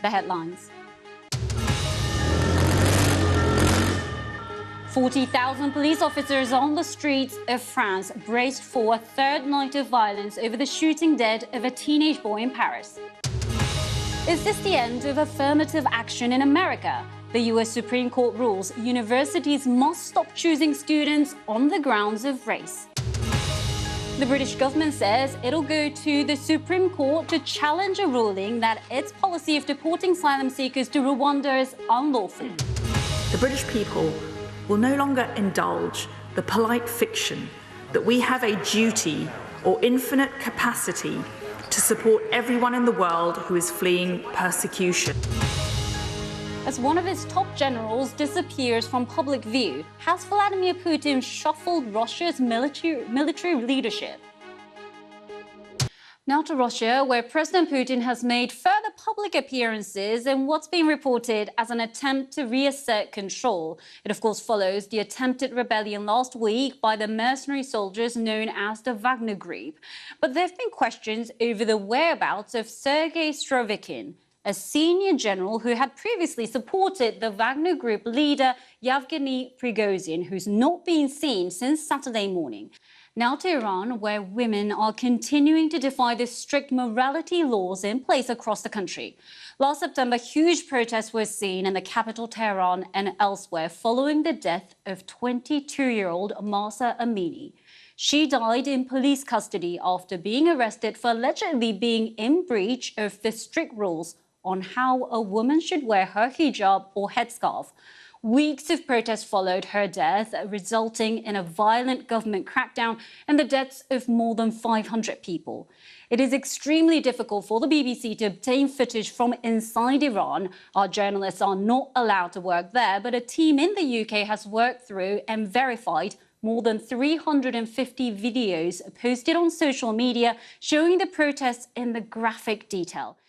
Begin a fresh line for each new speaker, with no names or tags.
The headlines. 40,000 police officers on the streets of France braced for a third night of violence over the shooting dead of a teenage boy in Paris. Is this the end of affirmative action in America? The US Supreme Court rules universities must stop choosing students on the grounds of race. The British government says it'll go to the Supreme Court to challenge a ruling that its policy of deporting asylum seekers to Rwanda is unlawful.
The British people will no longer indulge the polite fiction that we have a duty or infinite capacity to support everyone in the world who is fleeing persecution.
As one of his top generals disappears from public view, has Vladimir Putin shuffled Russia's military leadership? Now to Russia, where President Putin has made further public appearances in what's been reported as an attempt to reassert control. It, of course, follows the attempted rebellion last week by the mercenary soldiers known as the Wagner Group. But there have been questions over the whereabouts of Sergei Strovikin, a senior general who had previously supported the Wagner Group leader Yevgeny Prigozhin, who's not been seen since Saturday morning. Now to Iran, where women are continuing to defy the strict morality laws in place across the country. Last September, huge protests were seen in the capital Tehran and elsewhere following the death of 22-year-old Mahsa Amini. She died in police custody after being arrested for allegedly being in breach of the strict rules on how a woman should wear her hijab or headscarf. Weeks of protests followed her death, resulting in a violent government crackdown and the deaths of more than 500 people. It is extremely difficult for the BBC to obtain footage from inside Iran. Our journalists are not allowed to work there, but a team in the UK has worked through and verified more than 350 videos posted on social media showing the protests in the graphic detail.